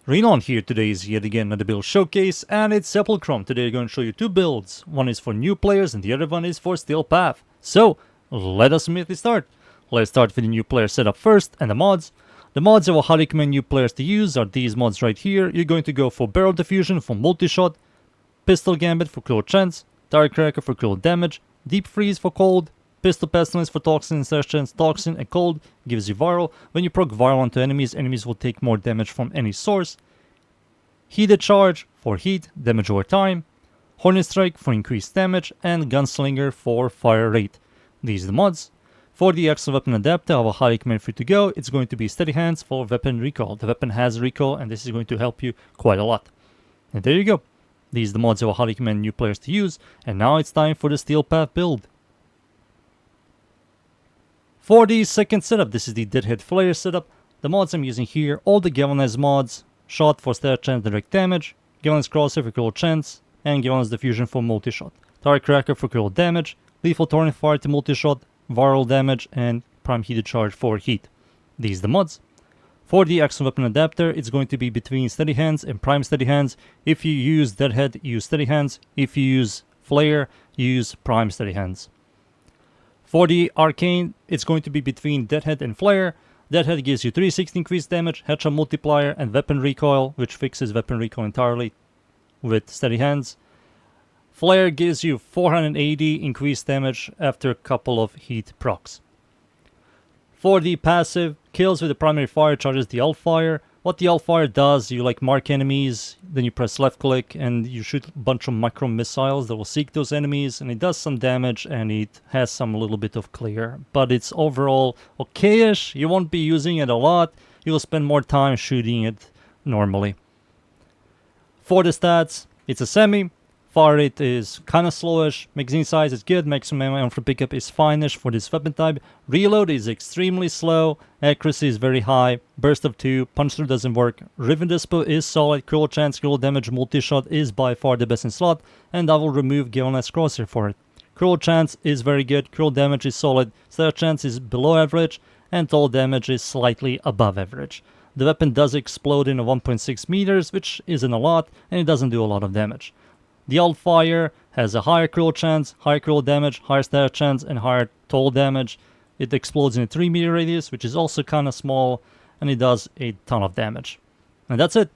Rainollon here. Today is yet again another build showcase, and it's Sepulcrum. Today I'm going to show you two builds. One is for new players and the other one is for Steel Path. So, let us immediately start. Let's start with the new player setup first and the mods. The mods I will highly recommend new players to use are these mods right here. You're going to go for Barrel Diffusion for multi-shot, Pistol Gambit for critical chance, Tire Cracker for critical damage, Deep Freeze for cold, Pistol Pestilence for Toxin Insertions. Toxin and cold gives you viral. When you proc viral onto enemies, enemies will take more damage from any source. Heated Charge for heat, damage over time. Hornet Strike for increased damage. And Gunslinger for fire rate. These are the mods. For the extra weapon adapter, I will highly recommend for you to go. It's going to be Steady Hands for weapon recall. The weapon has recall and this is going to help you quite a lot. And there you go. These are the mods I will highly recommend new players to use. And now it's time for the Steel Path build. For the second setup, this is the Deadhead Flare setup. The mods I'm using here, all the Galvanize mods. Shot for stat chance direct damage, Galvanize Crosshair for critical chance, and Galvanize Diffusion for multi-shot. Tire Cracker for critical damage, Lethal Torrent Fire to multi-shot, viral damage, and Prime Heated Charge for heat. These are the mods. For the extra weapon adapter, it's going to be between Steady Hands and Prime Steady Hands. If you use Deadhead, use Steady Hands. If you use Flare, use Prime Steady Hands. For the Arcane, it's going to be between Deadhead and Flare. Deadhead gives you 360 increased damage, headshot multiplier, and weapon recoil, which fixes weapon recoil entirely with Steady Hands. Flare gives you 480 increased damage after a couple of heat procs. For the passive, kills with the primary fire charges the alt fire. What the alt fire does, you mark enemies, then you press left click and you shoot a bunch of micro missiles that will seek those enemies, and it does some damage and it has some little bit of clear. But it's overall okay-ish. You won't be using it a lot. You'll spend more time shooting it normally. For the stats, it's a semi. Fire rate is kinda slowish, magazine size is good, maximum ammo for pickup is fine-ish for this weapon type, reload is extremely slow, accuracy is very high, burst of 2, punch through doesn't work, Riven Dispo is solid, critical chance, critical damage, multi-shot is by far the best in slot, and I will remove Galvanize Crosshair for it. Critical chance is very good, critical damage is solid, stat chance is below average, and total damage is slightly above average. The weapon does explode in a 1.6 meters, which isn't a lot, and it doesn't do a lot of damage. The alt fire has a higher critical chance, higher critical damage, higher stat chance, and higher total damage. It explodes in a 3 meter radius, which is also kind of small, and it does a ton of damage. And that's it.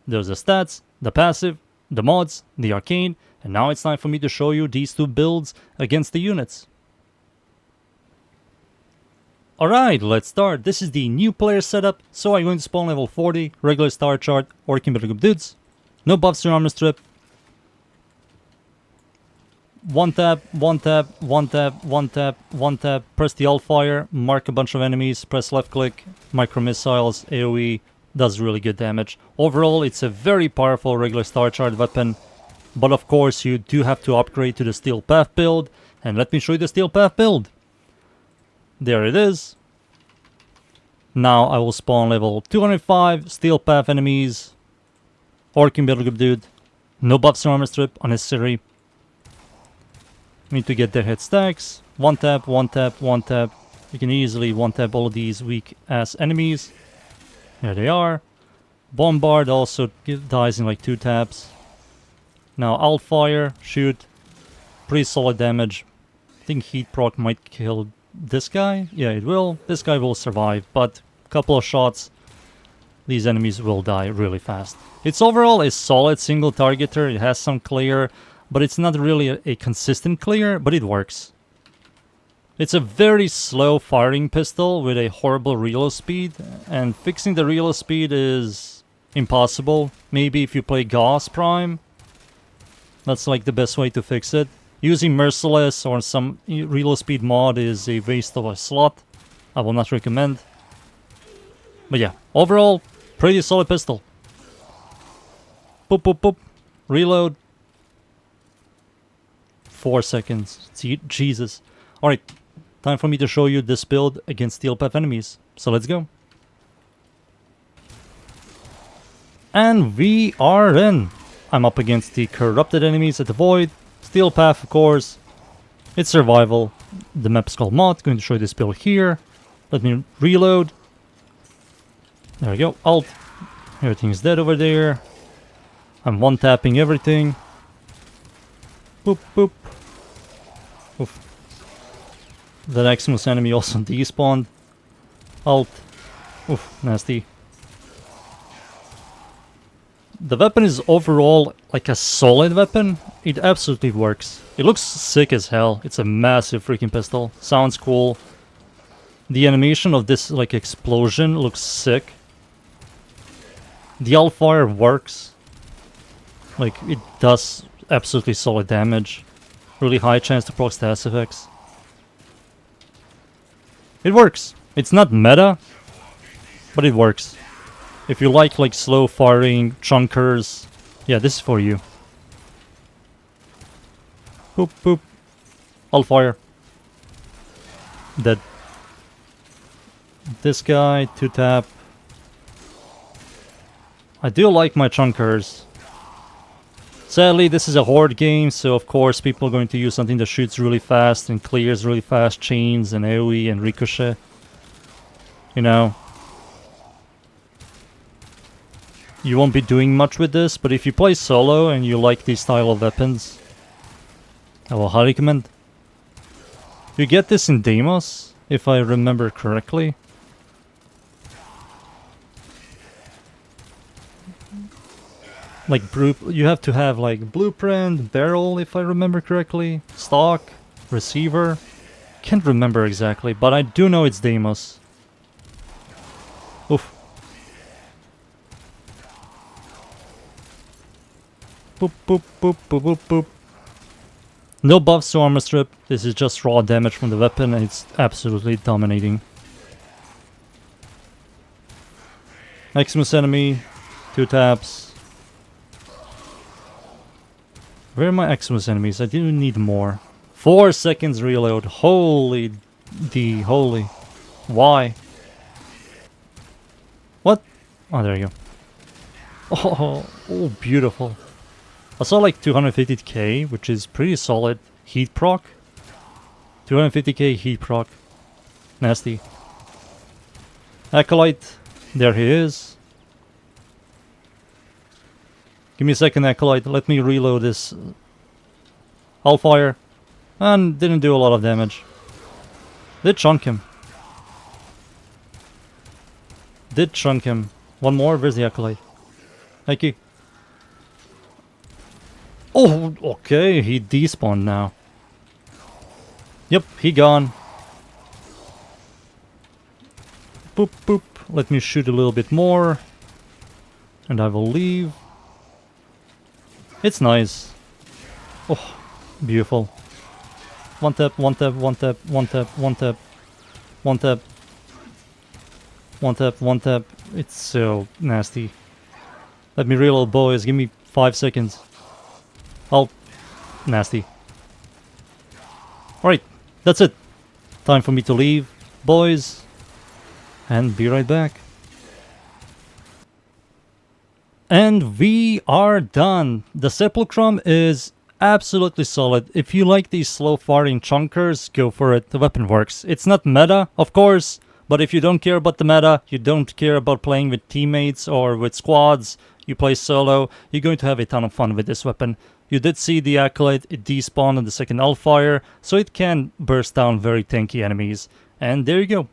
Those are the stats, the passive, the mods, the arcane, and now it's time for me to show you these two builds against the units. Alright, let's start. This is the new player setup, so I'm going to spawn level 40, regular star chart, Arcane Group dudes. No buffs to armor strip. One tap, one tap, one tap, one tap, one tap, press the alt fire, mark a bunch of enemies, press left click, micro missiles, AoE, does really good damage. Overall, it's a very powerful regular star chart weapon, but of course you do have to upgrade to the Steel Path build, and let me show you the Steel Path build. There it is. Now I will spawn level 205, Steel Path enemies, Arcane Group dude, no buffs or armor strip, unnecessary. Need to get their head stacks. One tap, one tap, one tap. You can easily one tap all of these weak ass enemies. There they are. Bombard also dies in like 2 taps. Now alt fire, shoot. Pretty solid damage. I think heat proc might kill this guy. Yeah, it will. This guy will survive, but a couple of shots, these enemies will die really fast. It's overall a solid single targeter. It has some clear, but it's not really a consistent clear, but it works. It's a very slow firing pistol with a horrible reload speed, and fixing the reload speed is impossible. Maybe if you play Gauss Prime, that's like the best way to fix it. Using Merciless or some reload speed mod is a waste of a slot. I will not recommend. But yeah, overall, pretty solid pistol. Boop, boop, boop. Reload. 4 seconds. Jesus. Alright, time for me to show you this build against Steel Path enemies. So let's go. And we are in. I'm up against the corrupted enemies at the Void. Steel Path, of course. It's survival. The map is called Mod. Going to show you this build here. Let me reload. There we go. Alt. Everything's dead over there. I'm one-tapping everything. Boop, boop. Oof. The Maximus enemy also despawned. Alt. Oof, nasty. The weapon is overall like a solid weapon. It absolutely works. It looks sick as hell. It's a massive freaking pistol. Sounds cool. The animation of this like explosion looks sick. The Hellfire works. Like, it does absolutely solid damage. Really high chance to proc status effects. It works. It's not meta, but it works. If you like slow firing chunkers, yeah, this is for you. Boop boop. Hellfire. Dead. This guy, 2-tap. I do like my chunkers. Sadly, this is a horde game, so of course people are going to use something that shoots really fast and clears really fast, chains and AoE and ricochet. You know. You won't be doing much with this, but if you play solo and you like these style of weapons, I will highly recommend. You get this in Deimos, if I remember correctly. Like, you have to have like blueprint, barrel, if I remember correctly, stock, receiver. Can't remember exactly, but I do know it's Deimos. Oof. Boop, boop, boop, boop, boop, boop. No buffs to armor strip. This is just raw damage from the weapon, and it's absolutely dominating. Maximus enemy, 2 taps. Where are my Maximus enemies? I do need more. 4 seconds reload. Holy D, holy. Why? What? Oh, there you go. Oh, beautiful. I saw like 250k, which is pretty solid. Heat proc. 250k heat proc. Nasty. Acolyte. There he is. Give me a second, Acolyte. Let me reload this. Hellfire. And didn't do a lot of damage. Did chunk him. Did chunk him. One more. Where's the Acolyte? Thank you. Oh, okay. He despawned now. Yep, he gone. Boop, boop. Let me shoot a little bit more. And I will leave. It's nice. Oh, beautiful. One tap, one tap, one tap, one tap, one tap, one tap, one tap, one tap. It's so nasty. Let me reload, boys. Give me 5 seconds. Oh, nasty. Alright, that's it. Time for me to leave, boys. And be right back. And we are done. The Sepulcrum is absolutely solid. If you like these slow firing chunkers, go for it. The weapon works. It's not meta, of course, but if you don't care about the meta, you don't care about playing with teammates or with squads, you play solo, you're going to have a ton of fun with this weapon. You did see the Acolyte, it despawned on the second Hellfire, so it can burst down very tanky enemies. And there you go.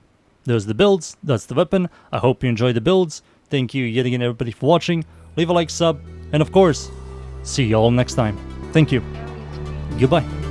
Those are the builds, that's the weapon. I hope you enjoyed the builds. Thank you yet again everybody for watching. Leave a like, sub, and of course, see you all next time. Thank you. Goodbye.